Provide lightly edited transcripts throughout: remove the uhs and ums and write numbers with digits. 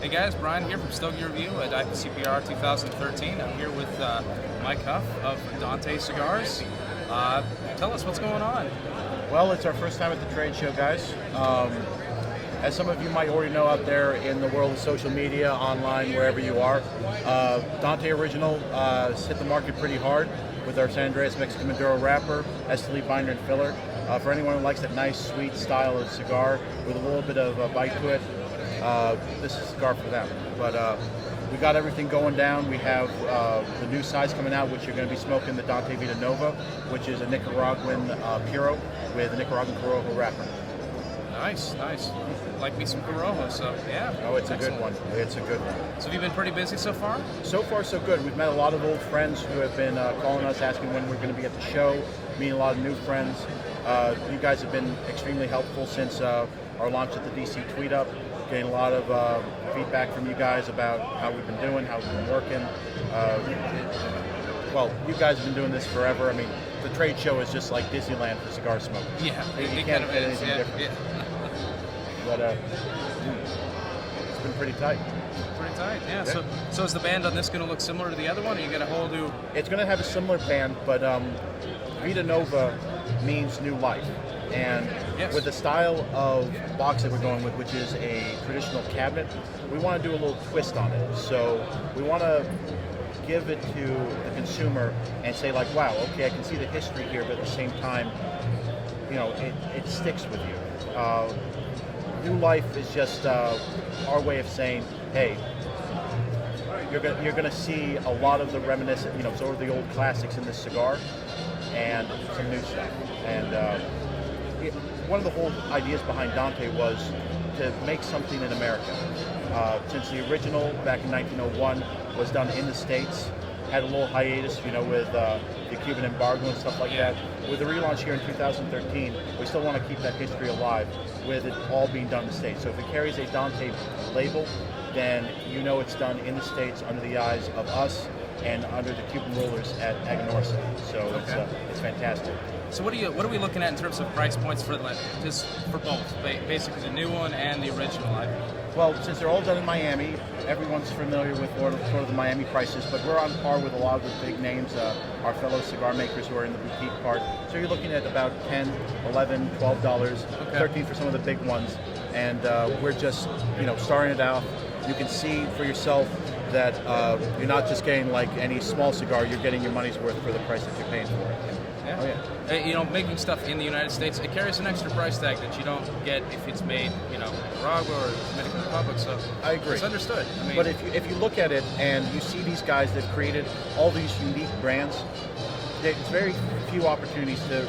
Hey guys, Brian here from Stogie Review at IPCPR 2013. I'm here with Mike Huff of Dante Cigars. Tell us what's going on. Well, it's our first time at the trade show, guys. As some of you might already know out there in the world of social media, online, wherever you are, Dante Original has hit the market pretty hard with our San Andreas Mexican Maduro wrapper, Esteli binder and filler. For anyone who likes that nice, sweet style of cigar with a little bit of a bite to it, this is a cigar for them. But we got everything going down. We have the new size coming out, which you're going to be smoking, the Dante Vida Nova, which is a Nicaraguan Puro with a Nicaraguan Corojo wrapper. Nice. Like me some Corojo, so yeah. Oh, it's excellent. a good one. It's a good one. So have you been pretty busy so far? So far, so good. We've met a lot of old friends who have been calling us, asking when we're going to be at the show, meeting a lot of new friends. You guys have been extremely helpful since our launch at the DC Tweet Up. Getting a lot of feedback from you guys about how we've been doing, how we've been working. Well, you guys have been doing this forever. I mean, the trade show is just like Disneyland for cigar smokers. Yeah, you it can't kind of get is. anything different. Yeah. But it's been pretty tight. Pretty tight, yeah. So is the band on this going to look similar to the other one, or you got a whole new? It's going to have a similar band, but Vida Nova means new life. And yes, with the style of box that we're going with, which is a traditional cabinet, we want to do a little twist on it. So we want to give it to the consumer and say like, wow, okay, I can see the history here, but at the same time, you know, it sticks with you. New life is just our way of saying, hey, you're gonna see a lot of the reminiscent, you know, sort of the old classics in this cigar, and some new stuff. And one of the whole ideas behind Dante was to make something in America. Since the original back in 1901 was done in the States, had a little hiatus, you know, with the Cuban embargo and stuff like that. With the relaunch here in 2013, we still want to keep that history alive with it all being done in the States. So if it carries a Dante label, then you know it's done in the States under the eyes of us and under the Cuban rulers at Aganorsa. So okay, it's fantastic. So what are we looking at in terms of price points for just for both, basically the new one and the original? Well, since they're all done in Miami, everyone's familiar with sort of the Miami prices, but we're on par with a lot of the big names, our fellow cigar makers who are in the boutique part. So you're looking at about $10, $11, $12, $13 for some of the big ones, and we're just, you know, starting it out. You can see for yourself that you're not just getting like any small cigar, you're getting your money's worth for the price that you're paying for it. Yeah. Oh, yeah. You know, making stuff in the United States, it carries an extra price tag that you don't get if it's made, you know, in Nicaragua or the Dominican Republic. So I agree. It's understood. I mean, but if you look at it and you see these guys that created all these unique brands, there's very few opportunities to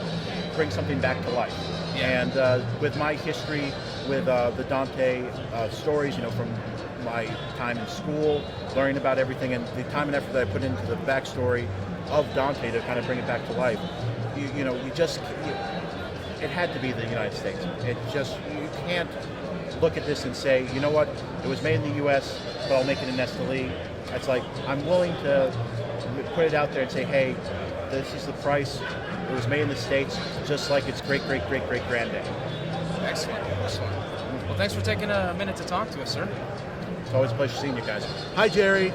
bring something back to life. Yeah. And with my history with the Dante stories, you know, from my time in school, learning about everything, and the time and effort that I put into the backstory of Dante to kind of bring it back to life, it had to be the United States. You can't look at this and say, you know what, it was made in the U.S., but I'll make it in Esteli. It's like, I'm willing to put it out there and say, hey, this is the price. It was made in the States, just like its great-great-great-great-granddad. Excellent. Well, thanks for taking a minute to talk to us, sir. It's always a pleasure seeing you guys. Hi, Jerry.